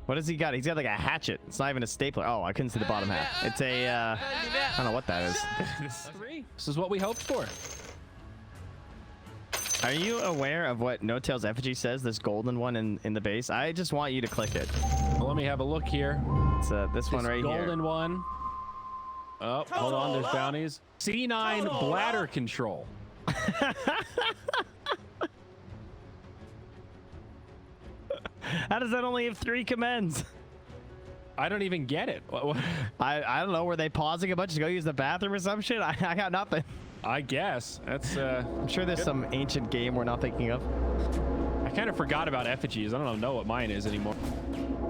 What has he got? He's got like a hatchet. It's not even a stapler. Oh, I couldn't see the bottom half. It's a, I don't know what that is. This is what we hoped for. Are you aware of what No Tail's effigy says? This golden one in the base? I just want you to click it. Well, let me have a look here. It's this one right here. Golden one. Oh, hold on. There's bounties. C9 bladder control. How does that only have 3 commands? I don't even get it. I don't know. Were they pausing a bunch to go use the bathroom or some shit? I got nothing. I guess. That's I'm sure there's some ancient game we're not thinking of. I kind of forgot about effigies. I don't know what mine is anymore.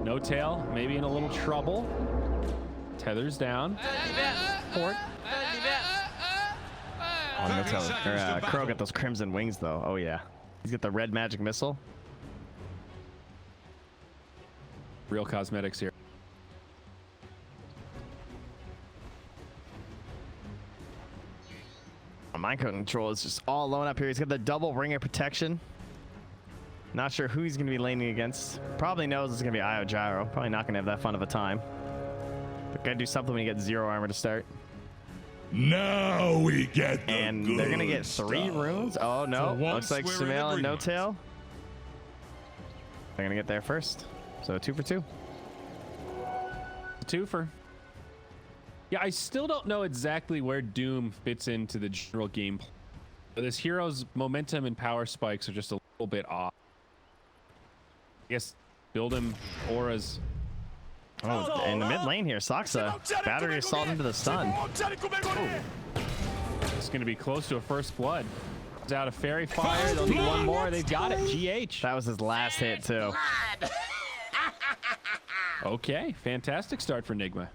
No Tail, maybe in a little trouble. Tethers down. Port. Oh, No Tail. Crow got those crimson wings though. Oh yeah. He's got the red magic missile. Real cosmetics here. Mind control is just all alone up here. He's got the double ring of protection. Not sure who he's going to be laning against. Probably knows it's going to be Io Gyro. Probably not going to have that fun of a time. But got to do something when you get 0 armor to start. Now we get the And they're going to get 3 runes. Oh no. Looks like Sumail and No Tail. They're going to get there first. So 2 for 2. 2 for. Yeah, I still don't know exactly where Doom fits into the general game. This hero's momentum and power spikes are just a little bit off. I guess build him auras. Oh, in the mid lane here, Saksa. Battery assault into the stun. It's going to be close to a first blood. It's out of fairy fire. They'll need one more. They've got it. GH. That was his last hit, too. Okay, fantastic start for Nigma.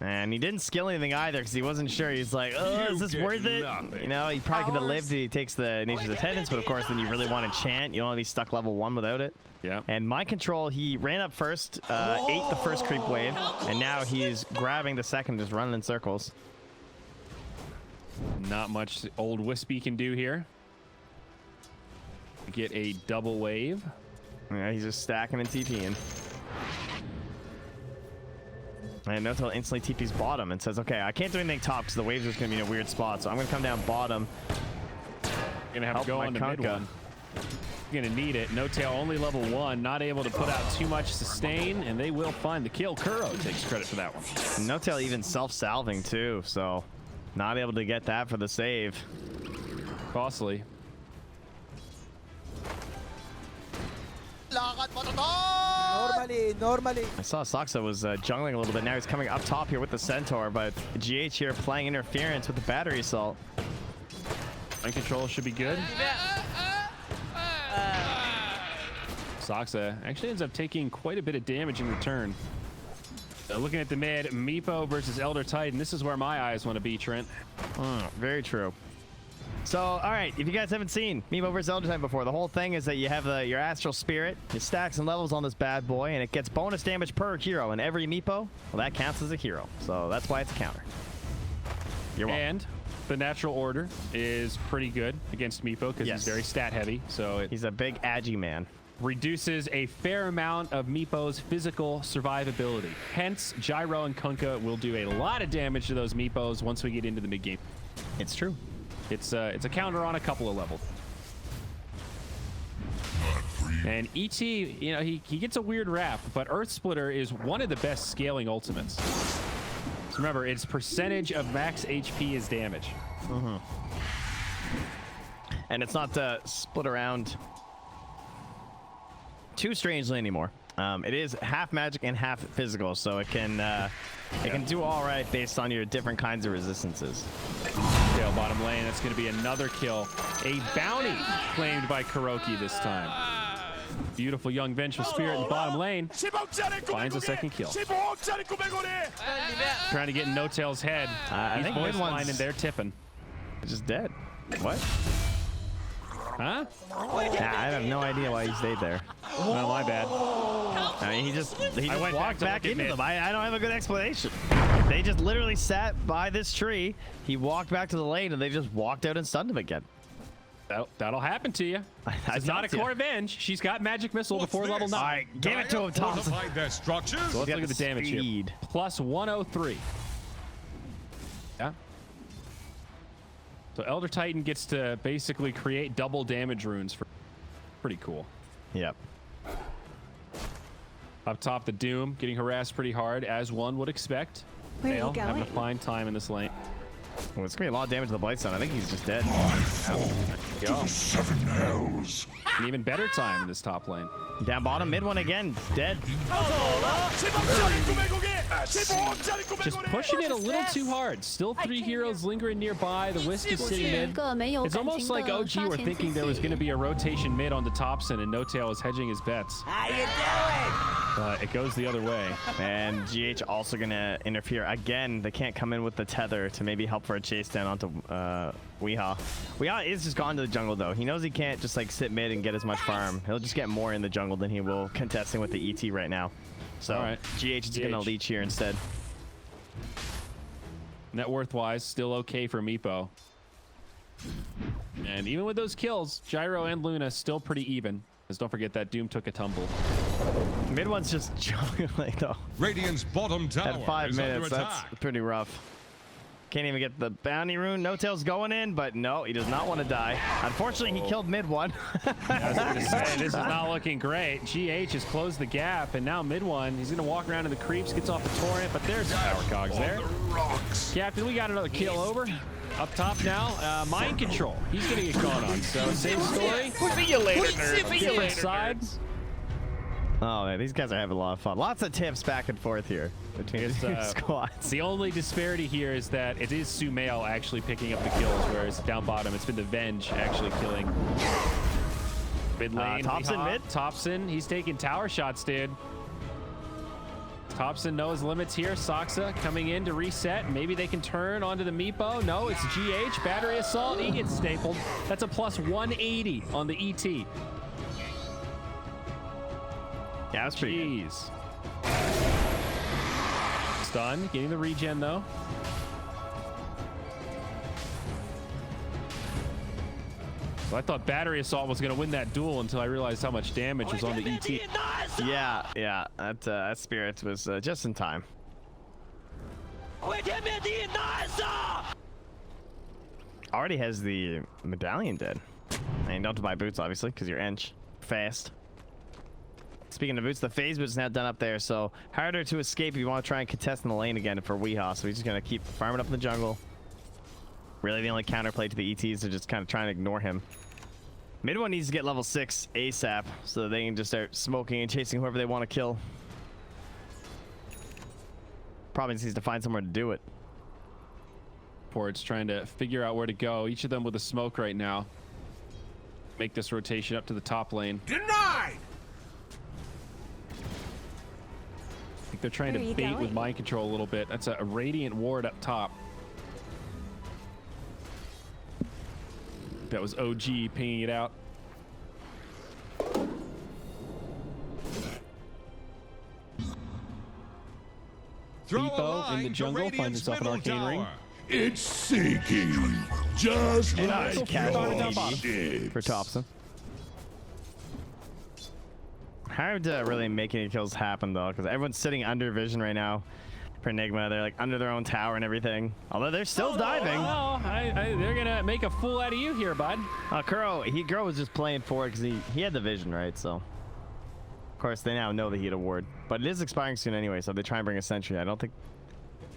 And he didn't skill anything either because he wasn't sure. He's like, oh, is this worth it? You know, he probably could have lived. He takes the Nature's Attendance, but of course, then you really want to chant. You don't want to be stuck level 1 without it. Yeah. And Mind Control, he ran up first, ate the first creep wave, and now he's grabbing the second, just running in circles. Not much old Wispy can do here. Get a double wave. Yeah, he's just stacking and TPing. And No Tail instantly TP's bottom and says, okay, I can't do anything top because the waves are going to be in a weird spot, so I'm going to come down bottom. Gonna have to go on the mid one. Gonna need it. No Tail only level 1, not able to put out too much sustain, and they will find the kill. Kuro takes credit for that one. No Tail even self-salving too, so not able to get that for the save. Costly. Normally. I saw Saksa was jungling a little bit. Now he's coming up top here with the Centaur, but GH here playing interference with the battery assault. Mind control should be good. Saksa actually ends up taking quite a bit of damage in return. Looking at the mid, Meepo versus Elder Titan. This is where my eyes want to be, Trent. Very true. So, all right, if you guys haven't seen Meepo vs. Elder Titan before, the whole thing is that you have your Astral Spirit, you stack some levels on this bad boy, and it gets bonus damage per hero. And every Meepo, well, that counts as a hero. So that's why it's a counter. You're welcome. And the natural order is pretty good against Meepo because he's very stat heavy. So he's a big agi man. Reduces a fair amount of Meepo's physical survivability. Hence, Gyro and Kunkka will do a lot of damage to those Meepos once we get into the mid game. It's true. It's a counter on a couple of levels. And ET, you know, he gets a weird rap, but Earth Splitter is one of the best scaling ultimates. So remember, its percentage of max HP is damage. And it's not split around too strangely anymore. It is half magic and half physical, so it can do all right based on your different kinds of resistances. Tail bottom lane, that's going to be another kill. A bounty claimed by Kuroki this time. Beautiful young vengeful spirit in the bottom lane. Finds a second kill. Trying to get in No Tail's head. I think voice line and they're tipping. Just dead. What? Huh? Yeah, I have no idea why he stayed there. Well, my bad. I mean, he just went walked back into mid. them. I don't have a good explanation. They just literally sat by this tree. He walked back to the lane, and they just walked out and stunned him again. That'll happen to you. It's not a core revenge. She's got magic missile before level 9. All right, give it to him, Thompson. Their structures. So let's look at the damage here. Plus 103. Yeah. So Elder Titan gets to basically create double damage runes for pretty cool. Yep. Up top, the Doom getting harassed pretty hard, as one would expect. Where are you Fail, going? having a fine time in this lane. Well, it's gonna be a lot of damage to the Blightstone. I think he's just dead. Go. 7 hells. An even better time in this top lane. Down bottom, mid one again, dead. Just pushing it a little too hard. Still 3 heroes lingering nearby. The Wisp is sitting mid. It's almost like OG were thinking there was going to be a rotation mid onto Thompson, and No Tail was hedging his bets. How you doing? But it goes the other way. And GH also gonna interfere again. They can't come in with the tether to maybe help for a chase down onto Weehaw. Weehaw is just gone to the jungle though. He knows he can't just like sit mid and get as much farm. He'll just get more in the jungle than he will contesting with the ET right now. So GH is gonna leech here instead. Net worth wise, still okay for Meepo. And even with those kills, Gyro and Luna still pretty even. Because don't forget that Doom took a tumble. Mid one's just juggling though. Radiant's bottom tower At 5 is under minutes, that's attack. pretty rough. Can't even get the bounty rune. No Tail's going in, but no, he does not want to die. Unfortunately, he killed mid one. I was going to say, this is not looking great. GH has closed the gap, and now mid one, he's going to walk around in the creeps, gets off the torrent, but there's the power cogs there. Captain, we got another kill over. Up top now, mind control. He's going to get caught on. So same story. See you later, nerd. Different side. Oh man, these guys are having a lot of fun. Lots of tips back and forth here between these two squads. The only disparity here is that it is Sumail actually picking up the kills, whereas down bottom it's been the Venge actually killing. Mid lane, Thompson mid. Thompson, he's taking tower shots, dude. Thompson knows limits here. Saksa coming in to reset. Maybe they can turn onto the Meepo. No, it's GH. Battery assault. He gets stapled. That's a plus 180 on the ET. Yeah, that's pretty good. Stun. Getting the regen, though. So I thought battery assault was going to win that duel until I realized how much damage was on the ET. Yeah. That spirit was just in time. Already has the medallion dead. I mean, don't have to buy boots, obviously, because you're inch fast. Speaking of boots, the phase boot is now done up there, so harder to escape if you want to try and contest in the lane again for Weehaw. So he's just going to keep farming up in the jungle. Really, the only counterplay to the ETs are just kind of trying to ignore him. Mid one needs to get level 6 ASAP so they can just start smoking and chasing whoever they want to kill. Probably just needs to find somewhere to do it. Port's trying to figure out where to go. Each of them with a smoke right now. Make this rotation up to the top lane. Denied! I think they're trying to bait with mind control a little bit. That's a radiant ward up top. That was OG pinging it out. Meepo in the jungle finds himself an arcane ring. It's sinking, just like casual for Thompson. Hard to really make any kills happen though, because everyone's sitting under vision right now. For Nigma, they're like under their own tower and everything. Although they're still diving. Oh, they're gonna make a fool out of you here, bud. Kuro was just playing for it because he had the vision, right? So of course they now know that he had a ward, but it is expiring soon anyway. So they try and bring a sentry. I don't think.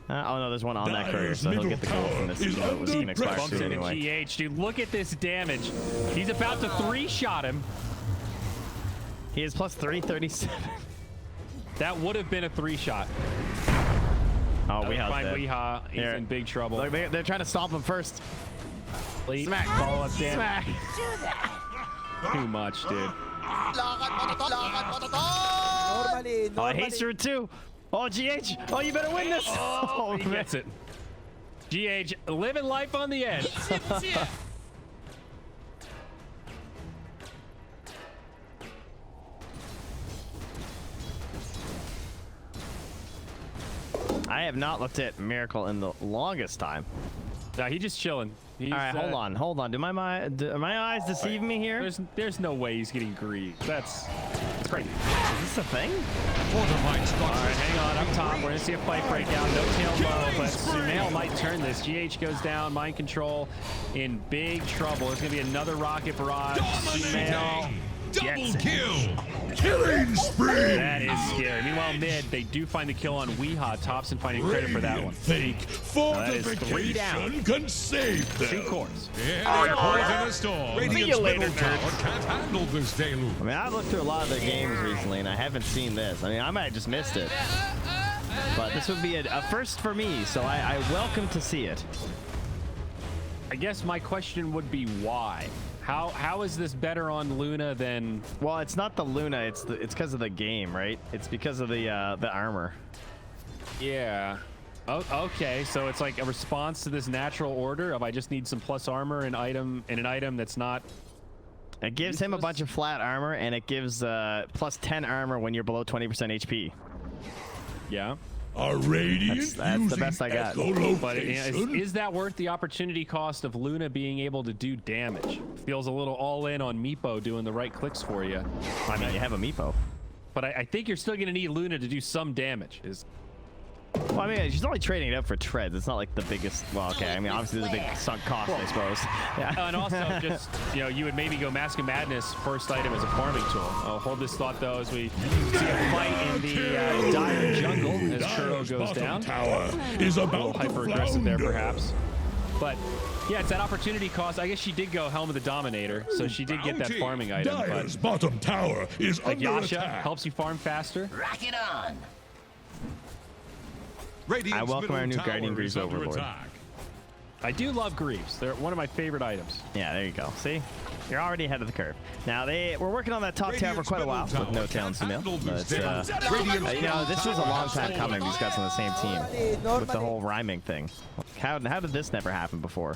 Oh no, there's one on that courier, so he'll get the gold from this. It was going to expire soon anyway. GH, dude, look at this damage. He's about to 3-shot him. He is plus 337. That would have been a 3-shot. Oh, Weehaw's dead. Weehaw. He's in big trouble. Look, they're trying to stop him first. Smack. Follow up damage. Smack. Too much, dude. Normally. Oh, I hate you too. Oh, GH. Oh, you better win this. Oh, he gets it. GH, living life on the edge. I have not looked at Miracle in the longest time. Nah, he's just chilling. He's, All right, hold on. Are my eyes deceiving me here? There's no way he's getting greed. That's crazy. Is this a thing? Fortified All structures. right, hang on. Up top, we're gonna see a fight break down. No tail low, but Sumail might turn this. GH goes down. Mind control in big trouble. There's gonna be another rocket barrage. Sumail Dominating. Double gets it. kill. Killing spree. That is scary. Meanwhile, mid, they do find the kill on Weeha. Thompson finding credit for that one. Think that is 3 down. fortification can save them. 2 cores. Yeah, poison a storm. Radiant's middle tower can't handle this deluge. I mean, I've looked through a lot of their games recently, and I haven't seen this. I mean, I might have just missed it. But this would be a first for me, so I welcome to see it. I guess my question would be why? How is this better on Luna than? Well, it's not the Luna. It's because of the game, right? It's because of the armor. Yeah. Oh, okay. So it's like a response to this natural order of I just need some plus armor and an item that's not. It gives him a bunch of flat armor, and it gives plus 10 armor when you're below 20% HP. Yeah. A radiant That's the best I got. But is that worth the opportunity cost of Luna being able to do damage? Feels a little all in on Meepo doing the right clicks for you. I mean, you have a Meepo. But I think you're still going to need Luna to do some damage. Well, I mean, she's only trading it up for treads. It's not like the biggest. Well, okay. I mean, obviously, there's a big sunk cost, I suppose. Yeah. And also, just you would maybe go Mask of Madness first item as a farming tool. I'll hold this thought though as we see a fight in the dire jungle as Kuro goes down. Tower is A about little hyper aggressive there, perhaps. But yeah, it's that opportunity cost. I guess she did go Helm of the Dominator, so she did get that farming item. Dire's But bottom tower is like under Yasha attack. helps you farm faster. Rock it on. Radiant's I welcome our middle new tower Guardian is Greaves under Overlord. attack. I do love Greaves. They're one of my favorite items. Yeah, there you go. See? You're already ahead of the curve. Now, we're working on that top tower for quite a while with no tail and Sumail. But, you know, this was a long time coming. These guys on the same team with the whole rhyming thing. How did this never happen before?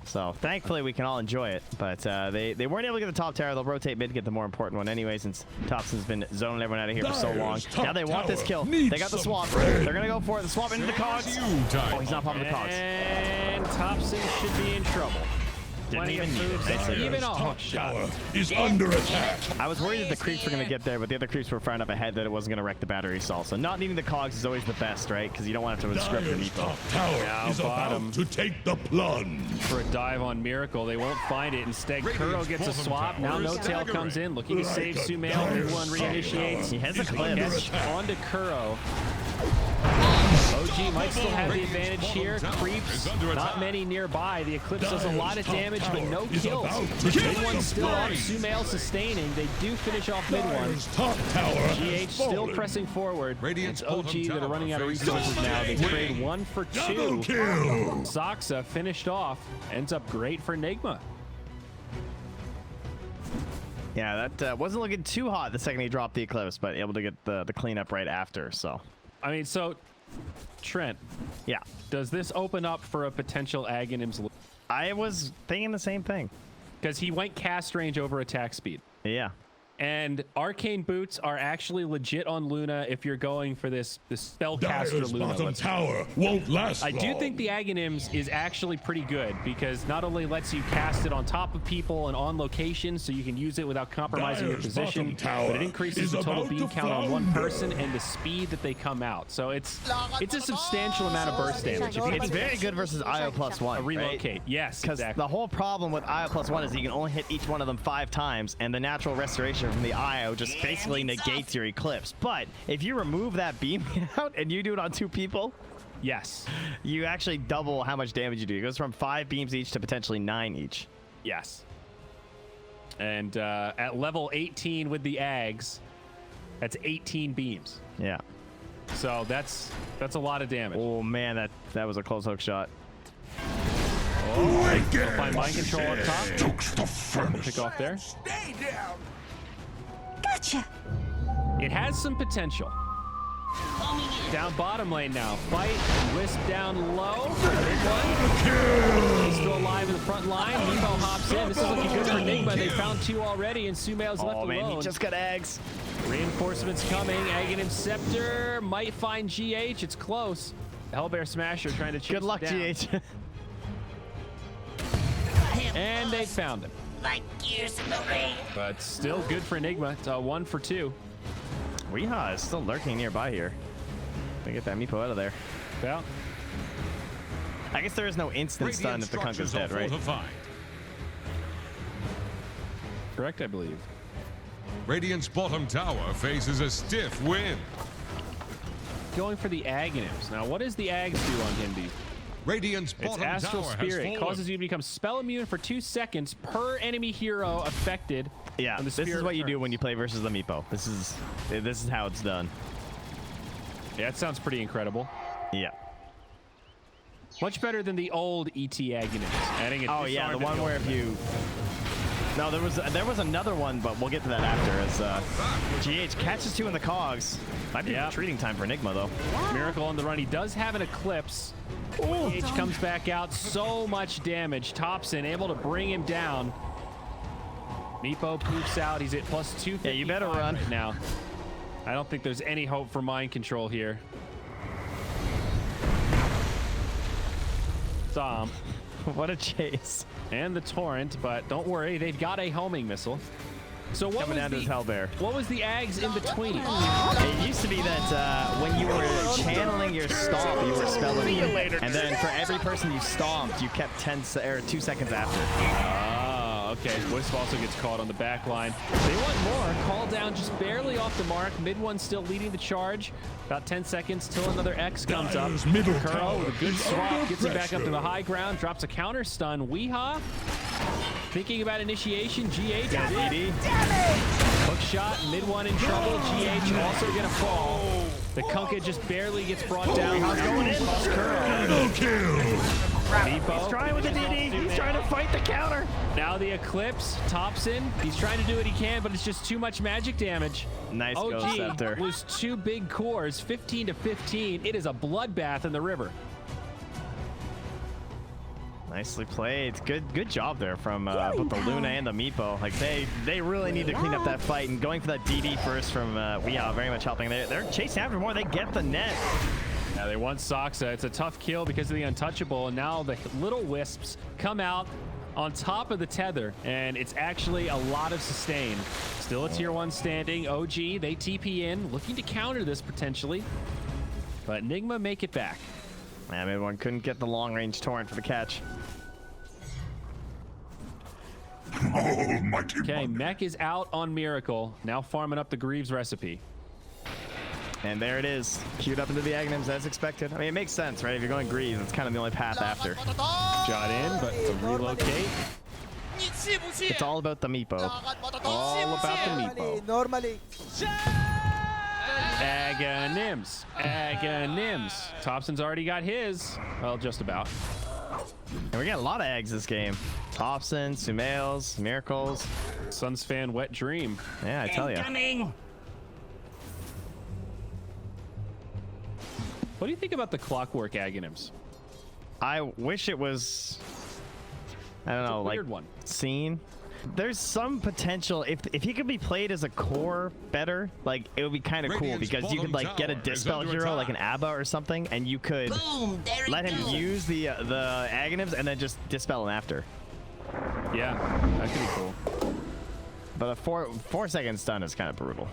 So, thankfully, we can all enjoy it. But they weren't able to get the top tower. They'll rotate mid to get the more important one anyway, since Thompson's been zoning everyone out of here for so long. Now they want this kill. They got the swap. They're going to go for it. The swap into the cogs. Oh, he's not popping the cogs. And Thompson should be in trouble. Didn't Plenty of even need moves. it. That's even a Top hook shot. tower is under attack. I was worried that the creeps were going to get there, but the other creeps were far enough ahead that it wasn't going to wreck the battery stall. So not needing the cogs is always the best, right? Because you don't want to script your Dire's Meepo. top tower Now is bottom. about to take the plunge. For a dive on Miracle, they won't find it. Instead, Kuro gets a swap. Now No Tail comes in, looking to save Sumail. Big one reinitiates. He has a under clip. attack. Onto Kuro. OG might still have the advantage here. Creeps, not many nearby. The Eclipse does a lot of damage, but no kills. Mid one still up. Sumail sustaining. They do finish off mid one. Dire's top tower GH still pressing forward. Radiant's It's OG bottom that are tower running out of faces resources now. They trade 1 for 2. double kill. Saxa finished off. Ends up great for Nigma. Yeah, that wasn't looking too hot the second he dropped the Eclipse, but able to get the cleanup right after, so. I mean, so Trent, Yeah. does this open up for a potential Aghanim's? I was thinking the same thing. Because he went cast range over attack speed. Yeah. And arcane boots are actually legit on Luna if you're going for this spellcaster Dire's Luna. bottom let's- tower won't last I do long. think the Aghanims is actually pretty good because not only lets you cast it on top of people and on location so you can use it without compromising your Dire's position, bottom tower but it increases is the total about beam to count on one flounder. person and the speed that they come out. So it's a substantial amount of burst damage. If you It's very good versus IO plus one. relocate, yes, Because exactly. the whole problem with IO plus one is you can only hit each one of them 5 times, and the natural restoration from the IO just basically negates your Eclipse. But if you remove that beam out and you do it on 2 people, Yes, you actually double how much damage you do. It goes from 5 beams each to potentially 9 each. yes. And at level 18 with the Ags, that's 18 beams. Yeah. So that's a lot of damage. Oh man, that was a close hook shot. Find mind control up top. Pick off there. Stay down. Gotcha. It has some potential. Down bottom lane now. Fight. Wisp down low. Big one. He's still alive in the front line. Meepo hops in. This is looking good for Nigma. They found 2 already, and Sumail's left Oh man, alone. he just got eggs. Reinforcements coming. Aghanim Scepter might find GH. It's close. Hellbear Smasher trying to chase Good luck, it down. GH. And they found him. Like gears in the rain. But still good for Enigma. It's 1 for 2. Weehaw is still lurking nearby here. They get that Meepo out of there. Yeah. I guess there is no instant stun if the Kunka's dead, right? Correct, I believe. Radiant's bottom tower faces a stiff win. Going for the Aghanims. Now, what does the Ags do on Hindi? Radiant's Its bottom Astral tower Spirit has causes you to become spell immune for 2 seconds per enemy hero affected. Yeah, when the this is spirit what you do returns. when you play versus the Meepo. This is how it's done. Yeah, that sounds pretty incredible. Yeah. Much better than the old ET Aghanims. Adding a Oh yeah, the disarm one to where if you. No, there was another one, but we'll get to that after. As GH catches 2 in the cogs. Might be retreating time for Enigma though. Miracle on the run. He does have an Eclipse. H comes back out. So much damage. Thompson able to bring him down. Meepo poops out. He's at plus 255 Yeah, you better run right now. I don't think there's any hope for mind control here. Tom. What a chase. And the Torrent, but don't worry, they've got a homing missile. So what Coming was down to his Hellbear. What was the Ags in between? It used to be that when you were channeling your stomp, you were spelling, and then for every person you stomped, you kept 2 seconds after. Ah, okay. Wisp also gets caught on the back line. They want more. Call down just barely off the mark. Mid one still leading the charge. About 10 seconds till another X comes up. Kuro with a good swap gets him back up to the high ground. Drops a counter stun. Weehaw thinking about initiation. GH Got DD. hook shot. Mid one in trouble. GH also gonna fall. The Kunkka just barely gets brought down. Weeha's going in. Meepo. He's trying with the DD. He's trying to fight the counter. Now the Eclipse. Thompson. He's trying to do what he can, but it's just too much magic damage. Nice Ghost OG Scepter. was 2 big cores, 15 to 15. It is a bloodbath in the river. Nicely played. Good job there from both the Luna and the Meepo. Like they really need to clean up that fight, and going for that DD first from Weehaw very much helping. They're chasing after more. They get the net. Now they want Soxa. It's a tough kill because of the untouchable, and now the little wisps come out on top of the tether, and it's actually a lot of sustain. Still a tier 1 standing. OG, they TP in, looking to counter this potentially, but Enigma make it back. Yeah, maybe one couldn't get the long-range torrent for the catch. Okay, Mech is out on Miracle, now farming up the Greaves recipe. And there it is, queued up into the Aghanims as expected. I mean, it makes sense, right? If you're going Greaves, it's kind of the only path after. Shot in, but to relocate. It's all about the Meepo. All about the Meepo. Normally. Aghanims. Aghanims. Thompson's already got his. Well, just about. And we got a lot of eggs this game. Thompson, Sumails, Miracles. Suns fan wet dream. Yeah, I tell you. Incoming. What do you think about the Clockwork Aghanims? I wish it was, I don't know, like Weird one. seen. There's some potential if he could be played as a core better, like it would be kind of cool Radiant's because you could bottom like get a tower is dispel under hero like an attack. Abba or something, and you could Boom. There let it him goes. use the Aghanims and then just dispel him after. Yeah, that could be cool. But a 4-second stun is kind of brutal.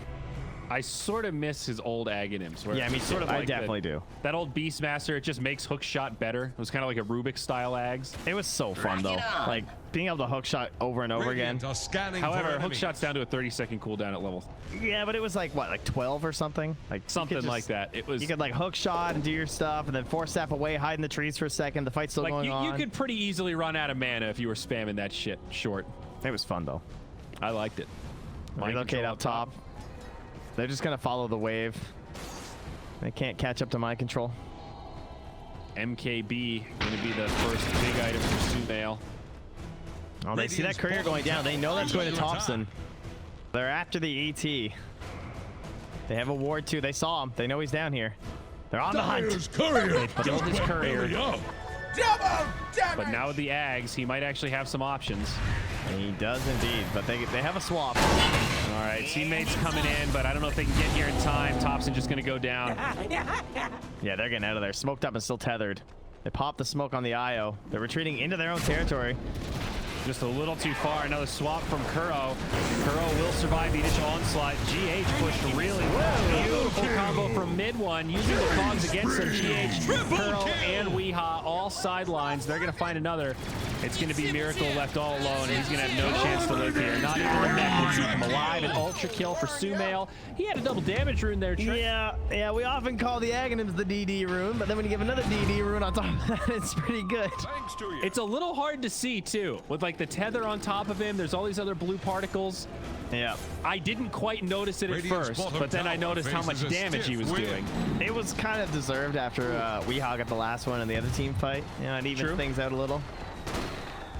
I sort of miss his old Aghanims. Where Yeah, it's me sort too. of I like definitely do. That old Beastmaster, it just makes hook shot better. It was kind of like a Rubik style Ags. It was so fun though, it on. like being able to hook shot over and over again. Radiant are scanning However, for hook enemies. shot's down to a 30-second cooldown at level. Yeah, but it was like what, like 12 or something, like you Something could like that. It was You could like hook shot and do your stuff, and then 4-step away, hide in the trees for a second. The fight's still like going you on. could pretty easily run out of mana if you were spamming that shit short. It was fun though. I liked it. Mind Relocate control up top. They're just gonna follow the wave. They can't catch up to my control. MKB going to be the first big item for Sumail. Oh, they see that courier going down. They know that's going to Thompson. They're after the ET. They have a ward too. They saw him. They know he's down here. They're on the hunt. Dyer's courier Killed his courier. Double damage. But now with the Ags, he might actually have some options. He does indeed, but they have a swap. All right, teammates coming in, but I don't know if they can get here in time. Thompson just going to go down. Yeah, they're getting out of there. Smoked up and still tethered. They popped the smoke on the IO. They're retreating into their own territory. Just a little too far. Another swap from Kuro. Kuro will survive the initial onslaught. GH pushed really well. Beautiful combo from mid one. Using the cogs against him. GH, Kuro, and Weeha all sidelines. They're going to find another. It's going to be Miracle left all alone, and he's going to have no chance to live here. Not even the mech will keep him alive. An ultra kill for Sumail. He had a double damage rune there, Trent. Yeah, we often call the Aghanims the DD rune, but then when you give another DD rune on top of that, it's pretty good. Thanks to you. It's a little hard to see, too. With, like, the tether on top of him, there's all these other blue particles. Yeah. I didn't quite notice it at Radiant's first, bottom but then I tower noticed how much faces a damage he stiff was wind. doing. It was kind of deserved after Weehaw got the last one in the other team fight. You know, it evened True. things out a little.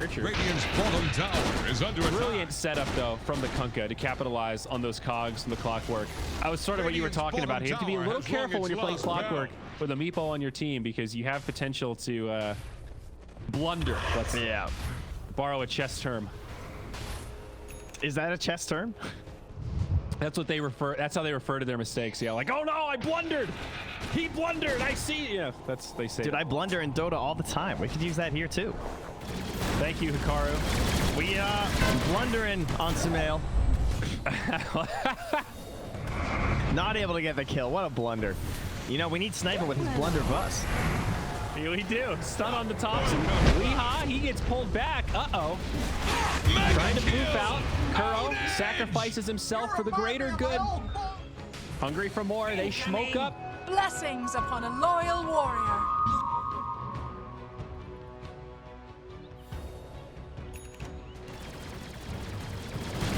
Radiant's bottom tower is under attack. Brilliant setup, though, from the Kunkka to capitalize on those cogs and the clockwork. I was sort of what you were talking about. You have to be a little careful when you're playing clockwork with a meepo on your team because you have potential to blunder. Let's borrow a chess term. Is that a chess term? That's what they refer. That's how they refer to their mistakes. Yeah, like, oh no, I blundered. He blundered. I see. Yeah, that's they say. Dude, that. I blunder in Dota all the time. We could use that here too. Thank you, Hikaru. We blundering on Sumail. Not able to get the kill. What a blunder. You know, we need Sniper with his blunder bus. Here we do. Stun on the tops. Weeha, he gets pulled back. Uh-oh. Trying to poof out. Kuro sacrifices himself for the greater good. Hungry for more. They smoke up. Blessings upon a loyal warrior.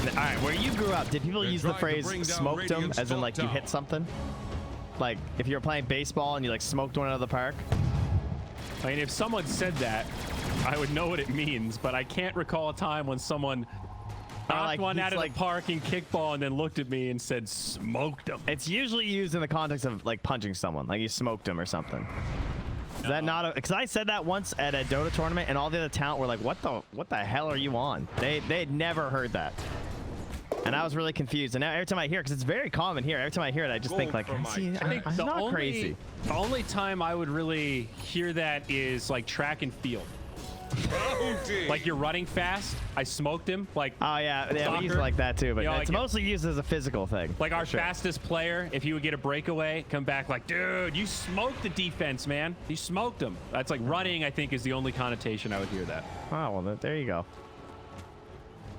All right, where you grew up, did people They're use the trying to phrase bring down smoked them Radiant's as in top like you hit tower. something? Like if you were playing baseball and you like smoked one out of the park? I mean, if someone said that, I would know what it means, but I can't recall a time when someone knocked like, one he's out of like- the park in kickball and then looked at me and said, smoked them. It's usually used in the context of like punching someone, like you smoked him or something. Is that not a? Because I said that once at a Dota tournament, and all the other talent were like, "What the hell are you on?" They had never heard that, and I was really confused. And now every time I hear, because it's very common here, every time I hear it, I just think like, see, I'm not crazy. The only time I would really hear that is like track and field. Like you're running fast. I smoked him. Like Oh yeah, we use it soccer. like that too, but You know, it's like- mostly used as a physical thing. Like our Sure. fastest player, if he would get a breakaway, come back like, dude, you smoked the defense, man. You smoked him. That's like running, I think, is the only connotation I would hear that. Oh well, there you go.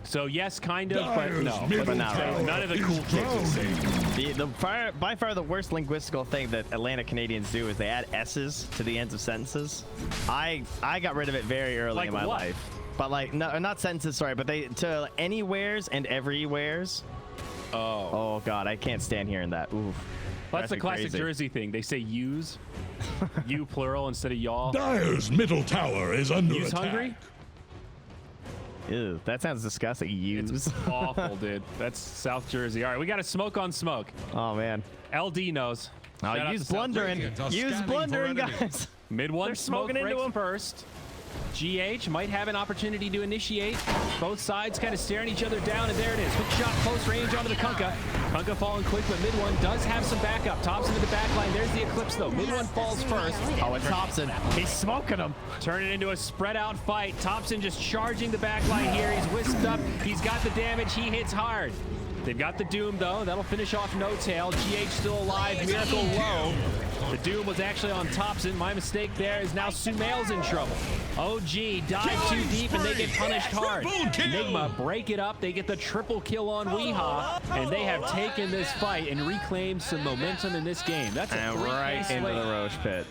So yes, kind of, but Dyer's no. middle But not really. tower None of the is cool kicks would say. By far the worst linguistical thing that Atlantic Canadians do is they add S's to the ends of sentences. I got rid of it very early Like in my what? life. But like, no, not sentences, sorry, but they to anywheres and everywheres. Oh God, I can't stand hearing that. Oof. Well, that's the Drives me classic crazy. Jersey thing. They say use, you plural instead of y'all. Dyer's middle tower is under Use attack. hungry? Ew, that sounds disgusting. Use. It's awful, dude. That's South Jersey. All right, we got a smoke on smoke. Oh man. LD knows. Shout out Use to South blundering. Radiant are Use scanning blundering, for enemies. guys. Mid one They're smoke smoking into breaks him. first. GH might have an opportunity to initiate. Both sides kind of staring each other down, and there it is. Hook shot, close range onto the Kunkka. Kunkka falling quick, but mid one does have some backup. Tops into the back line. There's the Eclipse, though. Mid one falls first. Oh, it's Thompson. He's smoking him. Turn it into a spread out fight. Thompson just charging the back line here. He's whisked up. He's got the damage. He hits hard. They've got the Doom, though. That'll finish off No Tail. GH still alive. Miracle low. The Doom was actually on Thompson. My mistake there is now Sumail's in trouble. OG dive too deep and they get punished hard. Nigma break it up. They get the triple kill on Weeha. And they have taken this fight and reclaimed some momentum in this game. That's a And 3K right into swing. the Roche pit.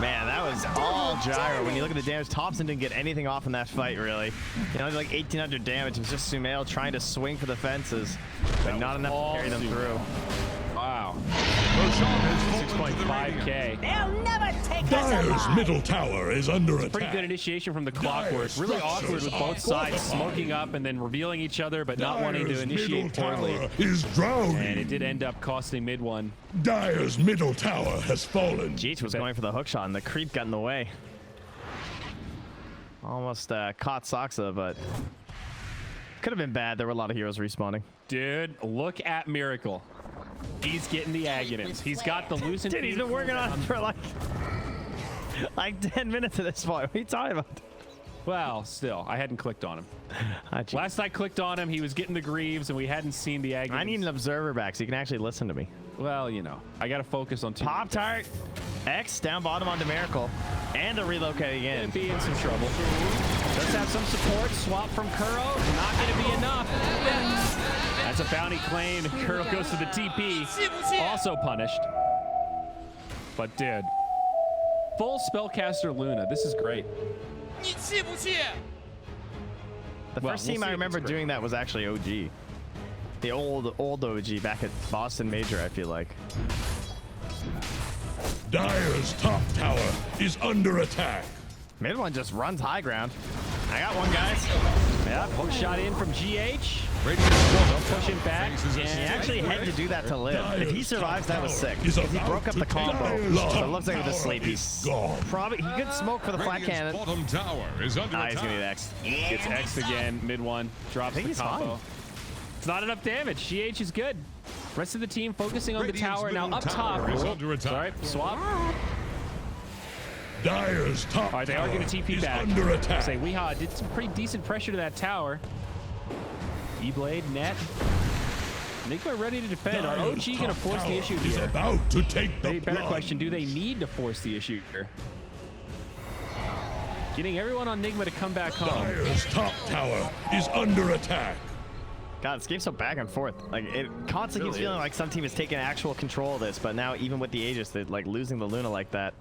Man, that was all gyro. When you look at the damage, Thompson didn't get anything off in that fight, really. You know, like 1,800 damage. It was just Sumail trying to swing for the fences, but not enough to carry them through. Wow. Roshan has fallen to the 6.5K. They'll never take us Dyer's alive. middle tower is under attack. Pretty good initiation from the Clockwork. Really awkward with both sides smoking up and then revealing each other, but not wanting to Dyer's middle initiate poorly. tower is drowning. And it did end up costing mid one. Dyer's middle tower has fallen. Cheech was going for the hook shot, and the creep got in the way. Almost caught Soxa, but could have been bad. There were a lot of heroes respawning. Dude, look at Miracle. He's getting the Aghanims. He's got the loosened. Dude, he's been working on it for like 10 minutes at this point. What are you talking about? Well, still, I hadn't clicked on him. How'd you- Last I clicked on him, he was getting the Greaves, and we hadn't seen the Agonies. I need an observer back so you can actually listen to me. Well, you know, I got to focus on two. Pop-Tart. X down bottom onto Miracle. And a relocate again. Gonna be in some trouble. Does have some support. Swap from Kuro. Not going to be enough. That's a bounty claim. Kuro goes to the TP. Also punished. But dude, full Spellcaster Luna. This is great. The first team I remember doing that was actually OG. The old OG back at Boston Major, I feel like. Dire's top tower is under attack. Mid one just runs high ground. I got one, guys. Yeah, hook shot in from GH. Push him back. He actually had to do that to live. If he survives, that was sick. Is Because he about broke up to the combo. take So it top looks like with the tower sleep, is he's gone. probably he could smoke for the flat cannon. Bottom tower is under Ah, he's gonna attack. be the X. Gets X again. Mid one. Drops I think the he's combo. fine. It's not enough damage. GH is good. Rest of the team focusing on the Radiant's tower. Now middle up top. tower is under attack. Sorry, swap. Dire's top All right, they are tower going to TP is back. under attack. Say Weehaw did some pretty decent pressure to that tower. E-Blade, net. Nigma ready to defend. Are Dire's OG going to top force the tower issue is here? about to take the Better blood. question, do they need to force the issue here? Getting everyone on Nigma to come back home. Dire's top tower is under attack. God, this game's so back and forth. Like, it constantly keeps feeling like some team is taking actual control of this, but now even with the Aegis, they're like losing the Luna like that.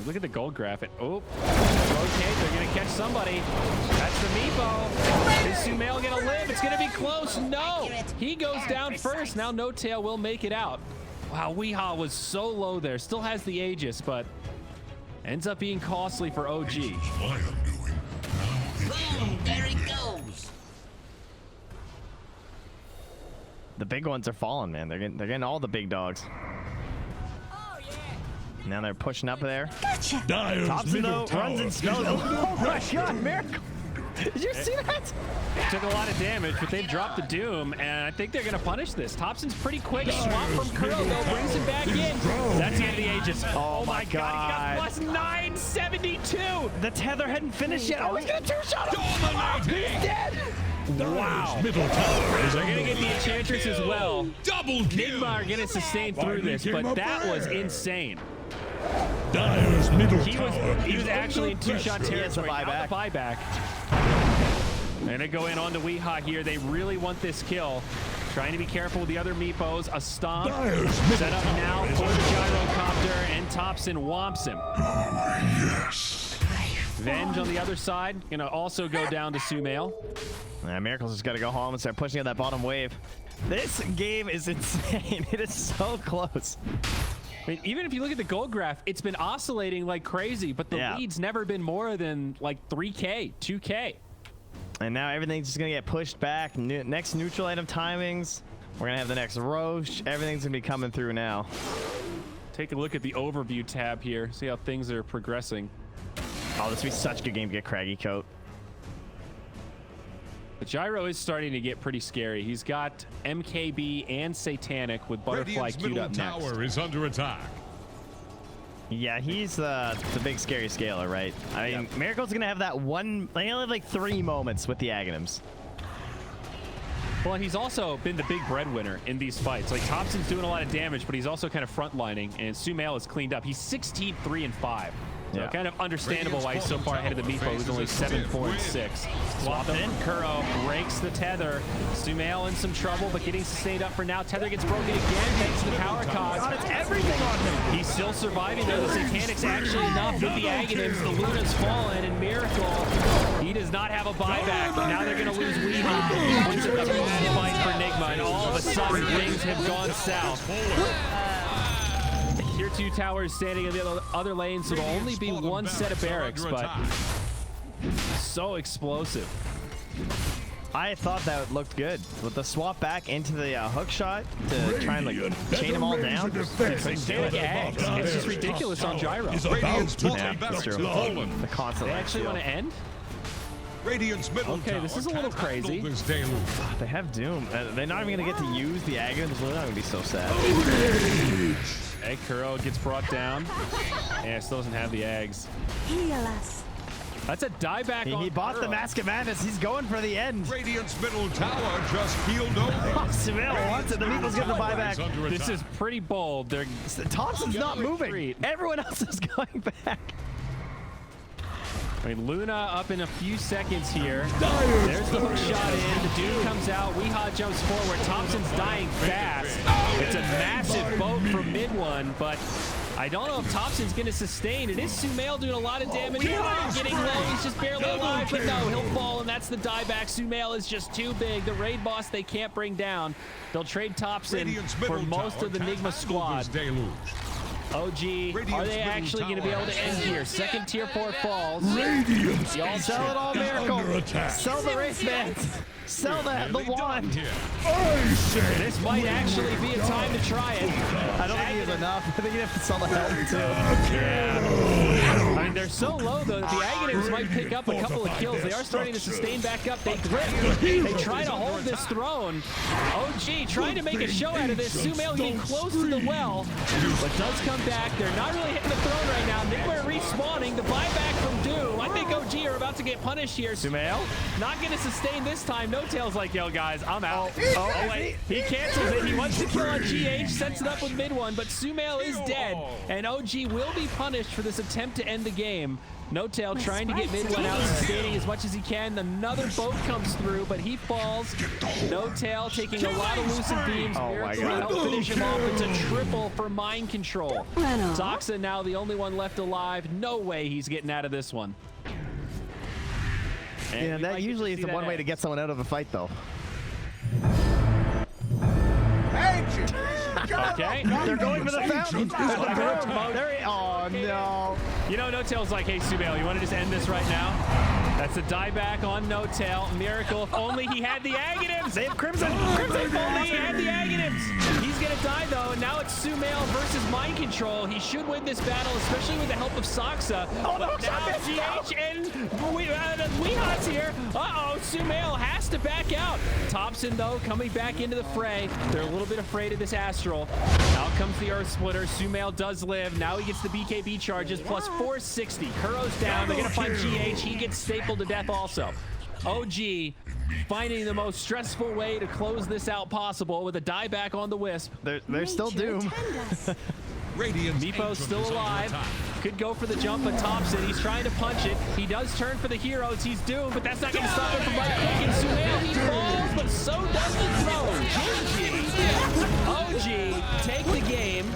Look at the gold graphic. Oh, rotate. They're going to catch somebody. That's the Meepo. Is Sumail going to live? It's going to be close. No. He goes down first. Now No Tail will make it out. Wow, Weehaw was so low there. Still has the Aegis, but ends up being costly for OG. I am doing. Boom, there he goes. The big ones are falling, man. They're getting all the big dogs. Now they're pushing up there. Gotcha. Dire's Thompson, middle though, tower runs and is smells. under Oh my pressure. God, Miracle! Did you see that? Took a lot of damage, but they've dropped the Doom, and I think they're going to punish this. Thompson's pretty quick. Swap from Kuro, though, brings him back in. That's the end of the Aegis. Oh my He got God. plus 972. The tether hadn't finished yet. Oh, he's gonna two-shot him! Dominating. Dead! Dire's middle tower is They're under going to get the attack. enchanters as well. Double kill. Nigma are going to sustain through this, but that was insane. Dire's middle He tower was is actually in under two-shot pressure. He has the territory. Now the buyback. They're going to go in on the Weehaw here. They really want this kill. Trying to be careful with the other Meepos. A stomp. Dire's middle Set up now tower is for the under gyrocopter, and Thompson whomps him. Yes. Venge on the other side. Going to also go down to Sumail. Yeah, Miracle's just gotta go home and start pushing at that bottom wave. This game is insane. It is so close. I mean, even if you look at the gold graph, it's been oscillating like crazy, but the Yeah. lead's never been more than like 3K, 2K. And now everything's just gonna get pushed back. Next neutral item timings. We're gonna have the next Roche. Everything's gonna be coming through now. Take a look at the overview tab here. See how things are progressing. Oh, this would be such a good game to get Craggy Coat. The Gyro is starting to get pretty scary. He's got MKB and Satanic with Butterfly Radiant's queued middle up next. tower is under attack. Yeah, he's the big scary scaler, right? I mean, Miracle's gonna have that one. They only have like 3 moments with the Aghanims. Well, and he's also been the big breadwinner in these fights. Like, Thompson's doing a lot of damage, but he's also kind of frontlining, and Sumail is cleaned up. He's 16-3-5. So Yeah. kind of understandable why he's so far ahead of the Meepo, who's only 7-4-6. Swap in. Kuro breaks the tether. Sumail in some trouble, but getting sustained up for now. Tether gets broken again thanks to the power cause. God, it's everything on him. He's still surviving though. The Satanic's actually enough with the Aghanims. The Luna's fallen, and Miracle, he does not have a buyback. Now they're going to lose Weehaw. It's a bad fight for Nigma, and all of a sudden things have gone south. Tier 2 towers standing in the other lane, so there'll only be one set of barracks, but so explosive. I thought that looked good with the swap back into the hook shot to try and like chain them all down. Satanic eggs. It's just ridiculous on Gyro. Is about Radiant's to bottom take barracks the have blood. fallen. The constant. They actually shield. want to end? Radiant's middle Okay, tower this is a little can't handle crazy. this deluge. They have Doom. They're not even gonna get to use the Aghanims. They're gonna be so sad. Egg Kuro gets brought down. Yeah, still doesn't have the eggs. Heal us. That's a dieback. He bought the Mask of Madness. He's going for the end. Radiant's middle tower just healed over. Sumail wants it. The Meeple's getting the buyback. This is pretty bold. Thompson's not moving. Everyone else is going back. I mean, Luna up in a few seconds here. There's the hook shot in. The dude comes out. Weehaw jumps forward. Thompson's dying fast. It's a massive boat from mid one, but I don't know if Thompson's going to sustain. It is Sumail doing a lot of damage. Getting low. He's just barely alive, but no, he'll fall, and that's the dieback. Sumail is just too big. The raid boss they can't bring down. They'll trade Thompson for most of the Nigma squad. OG, are they actually going to be able to end here? Second tier 4 falls. Radiance. Sell it all, Miracle. Sell the race bands. Sell the wand. This might actually be a time to try it. I don't think it's enough. I think you have to sell the helmet too. Yeah. I mean, they're so low though. The Aghanims might pick up a couple of kills. They are starting to sustain back up. They grip. They try to hold this throne. OG trying to make a show out of this. Sumail getting close to the well, but does come back. They're not really hitting the throne right now. Nigma respawning. The buyback from Doom. I think OG are about to get punished here. Sumail not going to sustain this time. No Tail's like, yo guys, I'm out. Oh wait, he cancels it. He wants to kill on GH, sets it up with mid one, but Sumail is dead, and OG will be punished for this attempt to end the game. No Tail trying to get mid one out, sustaining as much as he can. Another boat comes through, but he falls. No Tail taking a lot of loosened beams. Miracle will help finish him off. It's a triple for mind control. Zoxa now the only one left alive. No way he's getting out of this one. And that usually is the one way to get someone out of a fight, though. Okay. They're going for the fountain. Oh, no. You know, No Tail's like, hey, Sumail, you want to just end this right now? That's a dieback on No Tail. Miracle, if only he had the Aghanims. They have Crimson. If only he had the Aghanims. He's going to die, though, and now it's Sumail versus mind control. He should win this battle, especially with the help of Soxa. Oh, no, but now GH and Weehat's here. Uh-oh, Sumail has to back out. Thompson, though, coming back into the fray. They're a little bit afraid of this Astral. Out comes the Earth Splitter. Sumail does live. Now he gets the BKB charges, plus 460. Kuro's down. They're going to find GH. He gets stapled to death also. OG finding the most stressful way to close this out possible with a dieback on the Wisp. They're still doomed. Meepo's still alive. Could go for the jump, but Thompson, he's trying to punch it. He does turn for the heroes. He's doomed, but that's not going to stop him from right-clicking. Sumail, he falls, but so does the throne. GG. OG take the game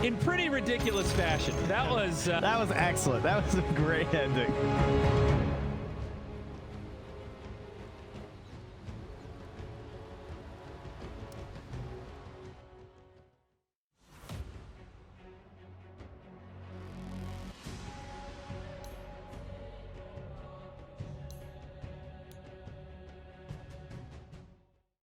in pretty ridiculous fashion. That was excellent. That was a great ending.